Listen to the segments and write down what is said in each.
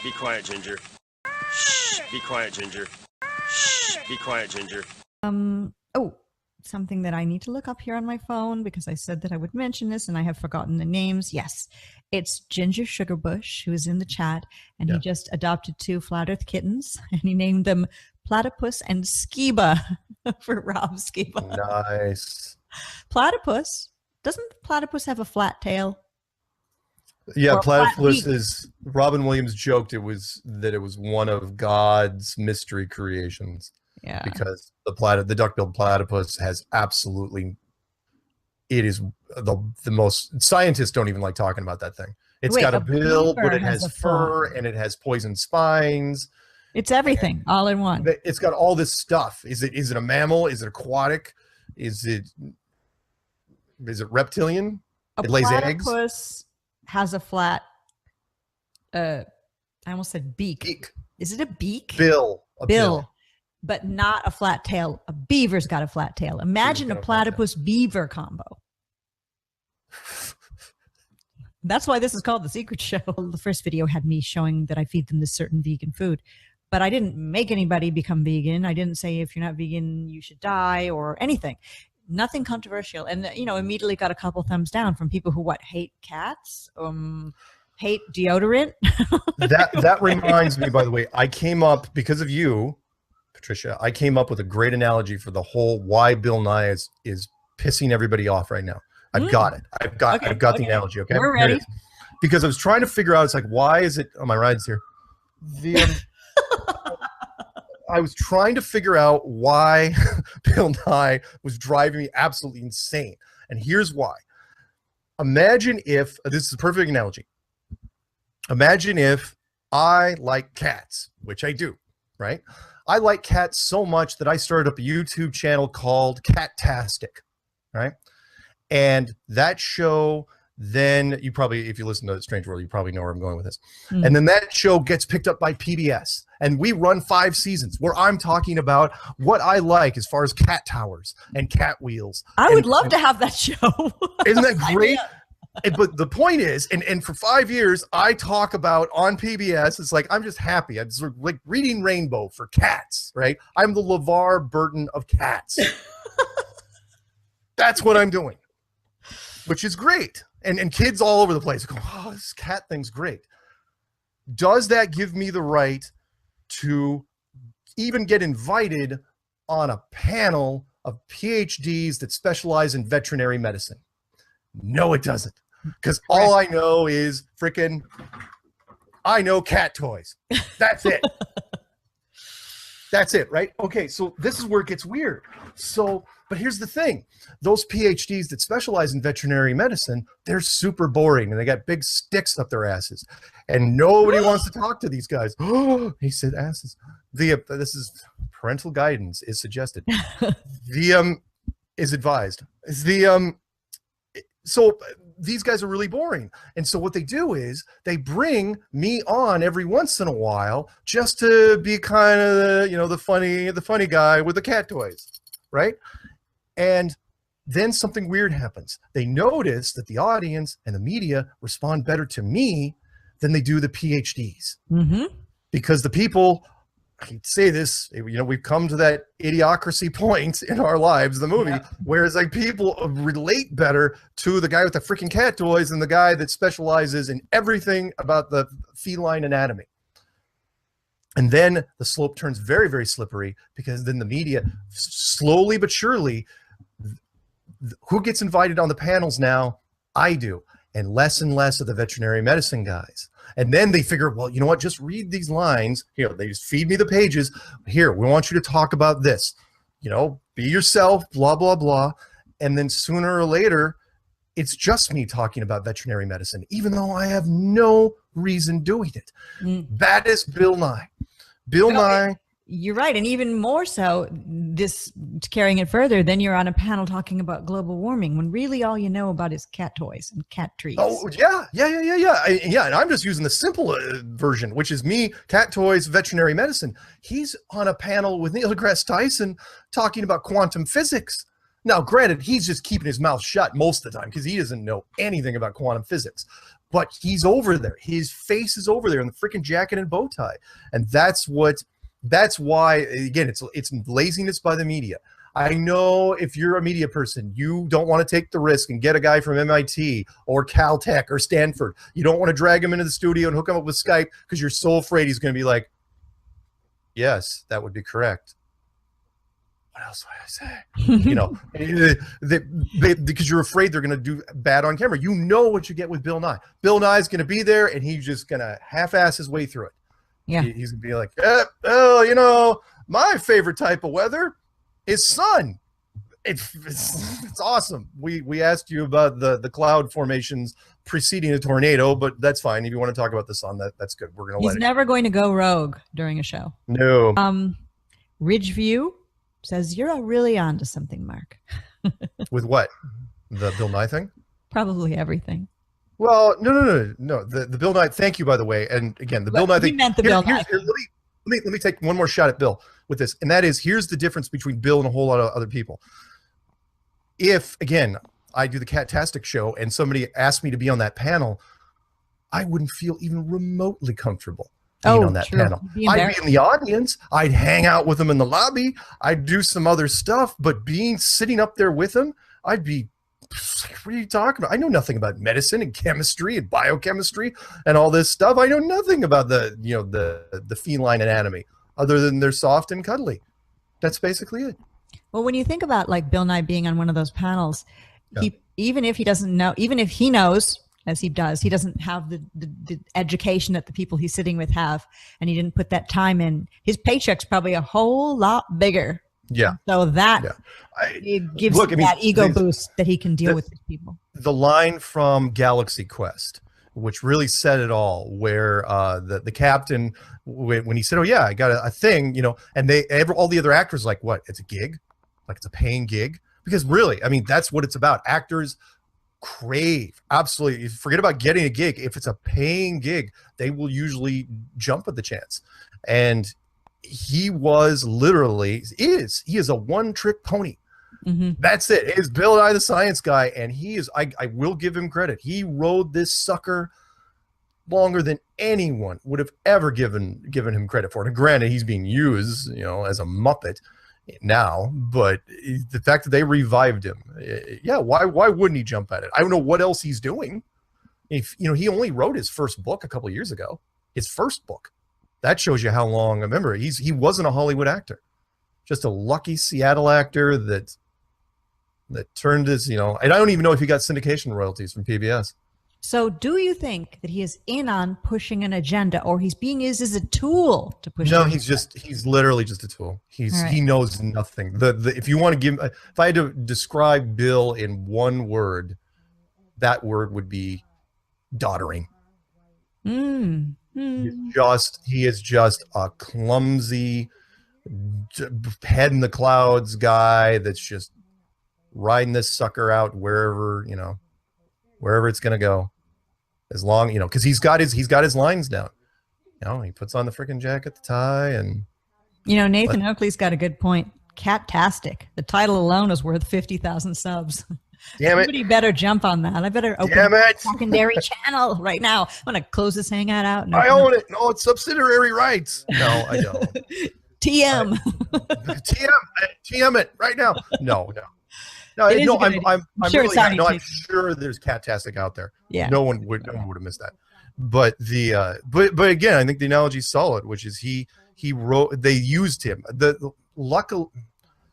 Be quiet, Ginger. Shh. Be quiet, Ginger. Shh. Be quiet, Ginger. Oh, something that I need to look up here on my phone because I said that I would mention this and I have forgotten the names. Yes, it's Ginger Sugarbush, who is in the chat, and he just adopted 2 flat earth kittens and he named them Platypus and Skiba for Rob Skiba. Nice. Platypus. Doesn't Platypus have a flat tail? Yeah, Platypus is, Robin Williams joked it was one of God's mystery creations. Yeah. Because the duck-billed platypus has absolutely, it is the most, scientists don't even like talking about that thing. It's got a bill, but it has fur and it has poison spines. It's everything all in one. It's got all this stuff. Is it a mammal? Is it aquatic? Is it reptilian? It lays eggs. Platypus has a flat, I almost said beak. Is it a beak? Bill. Bill. But not a flat tail. A beaver's got a flat tail. Imagine a platypus beaver combo. That's why this is called The Secret Show. The first video had me showing that I feed them this certain vegan food, but I didn't make anybody become vegan. I didn't say if you're not vegan, you should die or anything. Nothing controversial. And, immediately got a couple thumbs down from people who hate cats, hate deodorant. That reminds me, by the way, I came up because of you, Patricia, I came up with a great analogy for the whole why Bill Nye is pissing everybody off right now. I've got it. I've got the analogy. Okay, we're ready. Because I was trying to figure out. It's like, why is it? Oh, my ride's here. I was trying to figure out why Bill Nye was driving me absolutely insane, and here's why. Imagine if this is a perfect analogy. Imagine if I like cats, which I do, right? I like cats so much that I started up a YouTube channel called Cat-Tastic, right? And that show, then you probably, if you listen to Strange World, you probably know where I'm going with this. And then that show gets picked up by PBS. And we run 5 seasons where I'm talking about what I like as far as cat towers and cat wheels. I would love to have that show. Isn't that great? But the point is, and for 5 years, I talk about on PBS, it's like, I'm just happy. I'm sort of like reading Rainbow for cats, right? I'm the LeVar Burton of cats. That's what I'm doing, which is great. And kids all over the place go, oh, this cat thing's great. Does that give me the right to even get invited on a panel of PhDs that specialize in veterinary medicine? No, it doesn't. Because all I know is I know cat toys. That's it. That's it, right? Okay, so this is where it gets weird. So, but here's the thing. Those PhDs that specialize in veterinary medicine, they're super boring, and they got big sticks up their asses. And nobody wants to talk to these guys. Oh, he said asses. This is parental guidance is suggested. Is advised. So these guys are really boring. And so what they do is they bring me on every once in a while just to be kind of the funny guy with the cat toys, right? And then something weird happens. They notice that the audience and the media respond better to me than they do the PhDs. Because the people, I hate to say this, we've come to that idiocracy point in our lives, the movie, whereas like people relate better to the guy with the freaking cat toys than the guy that specializes in everything about the feline anatomy. And then the slope turns very, very slippery because then the media slowly but surely, who gets invited on the panels now? I do. And less of the veterinary medicine guys. And then they figure, well, you know what? Just read these lines. They just feed me the pages. Here, we want you to talk about this. Be yourself, blah, blah, blah. And then sooner or later, it's just me talking about veterinary medicine, even though I have no reason doing it. That is Bill Nye. Bill Nye. You're right. And even more so, this carrying it further, then you're on a panel talking about global warming when really all you know about is cat toys and cat treats. Oh, yeah. And I'm just using the simple version, which is me, cat toys, veterinary medicine. He's on a panel with Neil deGrasse Tyson talking about quantum physics. Now, granted, he's just keeping his mouth shut most of the time because he doesn't know anything about quantum physics. but he's over there. His face is over there in the freaking jacket and bow tie. And that's why, again, it's laziness by the media. I know if you're a media person, you don't want to take the risk and get a guy from MIT or Caltech or Stanford. You don't want to drag him into the studio and hook him up with Skype because you're so afraid he's going to be like, yes, that would be correct. What else would I say? You know, because you're afraid they're going to do bad on camera. You know what you get with Bill Nye. Bill Nye's going to be there, and he's just going to half-ass his way through it. Yeah. He's going to be like, oh, you know, my favorite type of weather is sun. It's awesome. We asked you about the cloud formations preceding a tornado, but that's fine. If you want to talk about the sun, that's good. We're going to let it. He's never going to go rogue during a show. No. Ridgeview says you're really onto something, Mark. With what? The Bill Nye thing? Probably everything. Well, no. The Bill Nye. Thank you, by the way. And again, the Bill Nye thing. He meant the Bill Nye. Let me take one more shot at Bill with this, and that is, here's the difference between Bill and a whole lot of other people. If again, I do the Cat-Tastic show and somebody asked me to be on that panel, I wouldn't feel even remotely comfortable being on that panel. I'd be in the audience. I'd hang out with them in the lobby. I'd do some other stuff, but sitting up there with them, I'd be, what are you talking about? I know nothing about medicine and chemistry and biochemistry and all this stuff. I know nothing about the feline anatomy other than they're soft and cuddly. That's basically it. Well, when you think about like Bill Nye being on one of those panels, even if he doesn't know, even if he knows, as he does, he doesn't have the education that the people he's sitting with have, and he didn't put that time in, his paycheck's probably a whole lot bigger. Yeah. So that it gives him that ego boost that he can deal with these people. The line from Galaxy Quest, which really said it all, where the captain, when he said, oh yeah, I got a thing, you know, and all the other actors like, what, it's a gig? Like it's a paying gig? Because really, I mean, that's what it's about. Actors crave, absolutely, forget about getting a gig. If it's a paying gig, they will usually jump at the chance. And he was literally, he is a one-trick pony. Mm-hmm. That's it. It is Bill Nye, the science guy, and he is, I will give him credit. He rode this sucker longer than anyone would have ever given him credit for. And granted, he's being used, you know, as a Muppet now, but the fact that they revived him, yeah, why wouldn't he jump at it? I don't know what else he's doing. If you know, he only wrote his first book a couple of years ago. His first book. That shows you how long. Remember, he wasn't a Hollywood actor, just a lucky Seattle actor that turned his, you know, and I don't even know if he got syndication royalties from PBS. So do you think that he is in on pushing an agenda, or he's being used as a tool to push? No, he's literally just a tool. He knows nothing. If you want to give, if I had to describe Bill in one word, that word would be doddering. He is just a clumsy head in the clouds guy that's just riding this sucker out wherever it's going to go. As long, you know, because he's got his lines down. You know, he puts on the freaking jacket, the tie, and you know, Nathan Oakley's got a good point. Cat-Tastic. The title alone is worth 50,000 subs. Damn it! Somebody better jump on that. I better open a secondary channel right now. I'm gonna close this hangout out. I own it. No, it's subsidiary rights. No, I don't. TM. TM it right now. No. I'm sure there's Cat-Tastic out there. Yeah. No one would have missed that. But but again, I think the analogy is solid, which is he wrote. They used him.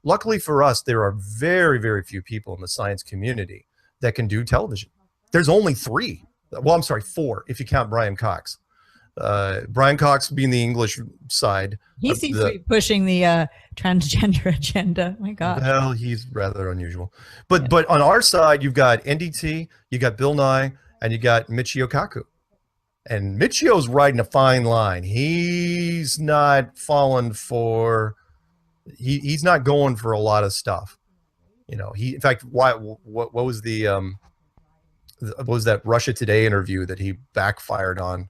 Luckily for us, there are very, very few people in the science community that can do television. There's only 3. Well, I'm sorry, 4 if you count Brian Cox. Brian Cox being the English side. He seems to be pushing the transgender agenda. My God. Well, he's rather unusual. But on our side, you've got NDT, you got Bill Nye, and you got Michio Kaku. And Michio's riding a fine line. He's not falling for. He's not going for a lot of stuff. You know, in fact, what was what was that Russia Today interview that he backfired on?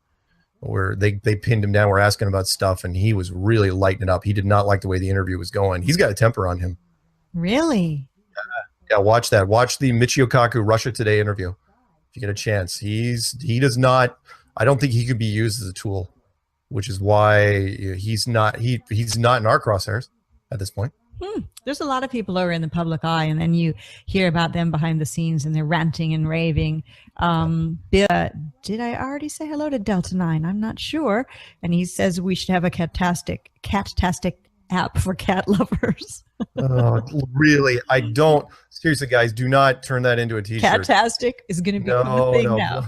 Where they pinned him down, were asking about stuff, and he was really lighting it up. He did not like the way the interview was going. He's got a temper on him. Really? Yeah, watch that. Watch the Michio Kaku Russia Today interview. If you get a chance, he does not. I don't think he could be used as a tool, which is why he's not in our crosshairs at this point. There's a lot of people who are in the public eye, and then you hear about them behind the scenes, and they're ranting and raving. Bill, did I already say hello to Delta 9? I'm not sure. And he says we should have a Cat-Tastic app for cat lovers. Really? I don't. Seriously, guys, do not turn that into a t-shirt. Cat-Tastic is going to become a thing now.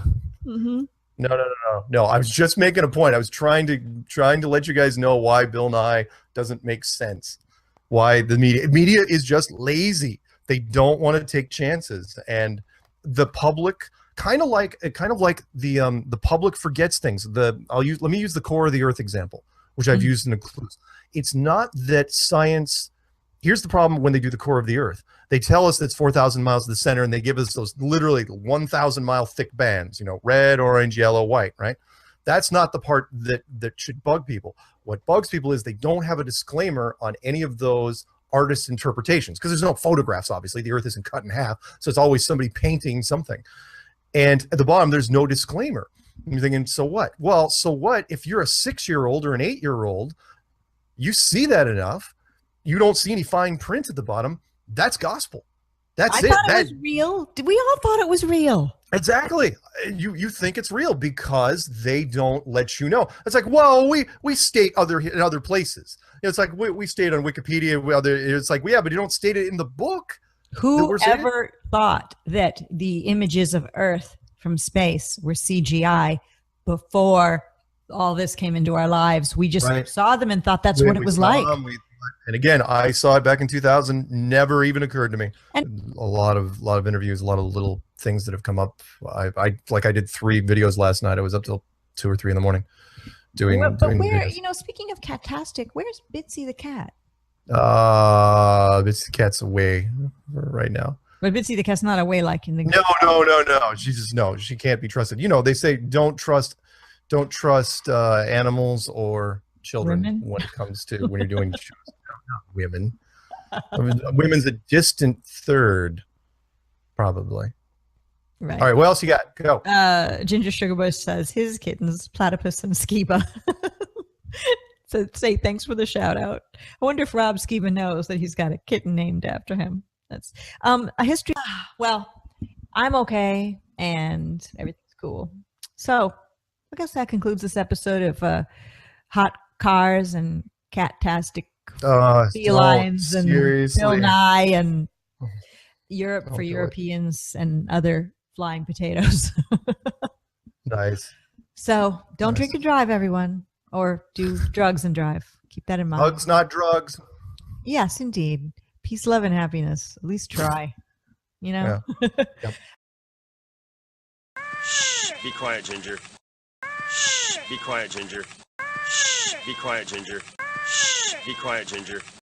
No. I was just making a point. I was trying to let you guys know why Bill Nye doesn't make sense. Why the media is just lazy. They don't want to take chances, and the public kind of like the public forgets things. Let me use the core of the Earth example, which I've used in the clues. It's not that science. Here's the problem when they do the core of the Earth. They tell us it's 4,000 miles to the center, and they give us those literally 1,000-mile thick bands. Red, orange, yellow, white. Right? That's not the part that should bug people. What bugs people is they don't have a disclaimer on any of those artist interpretations, because there's no photographs. Obviously, the Earth isn't cut in half, so it's always somebody painting something. And at the bottom, there's no disclaimer. And you're thinking, so what? Well, so what if you're a 6-year-old or an 8-year-old? You see that enough. You don't see any fine print at the bottom. That's gospel. That's it. I thought it was real. We all thought it was real. Exactly. You think it's real because they don't let you know. It's like, well, we state in other places. It's like we state on Wikipedia. It's like, yeah, but you don't state it in the book. Whoever thought that the images of Earth from space were CGI before all this came into our lives? We just saw them and thought that's what it was like. And again, I saw it back in 2000. Never even occurred to me. And a lot of interviews, a lot of little things that have come up. I did 3 videos last night. I was up till 2 or 3 in the morning doing. But where, speaking of Cat-Tastic, where's Bitsy the cat? Bitsy the cat's away right now. But Bitsy the cat's not away like in the. No. She can't be trusted. They say don't trust animals or children when it comes to when you're doing shows. Not women. Women's a distant third, probably. Right. All right. What else you got? Go. Ginger Sugarbush says his kittens, Platypus and Skiba. So say thanks for the shout out. I wonder if Rob Skiba knows that he's got a kitten named after him. That's a history. Well, I'm okay and everything's cool. So I guess that concludes this episode of Hot Cars and Cat-Tastic felines and Bill Nye and Europe for Europeans and other flying potatoes. Nice. So don't drink and drive, everyone, or do drugs and drive. Keep that in mind. Hugs, not drugs. Yes, indeed. Peace, love, and happiness. At least try. Yeah. Yep. Shh. Be quiet, Ginger. Shh. Be quiet, Ginger. Shh. Be quiet, Ginger. Shh. Be quiet, Ginger.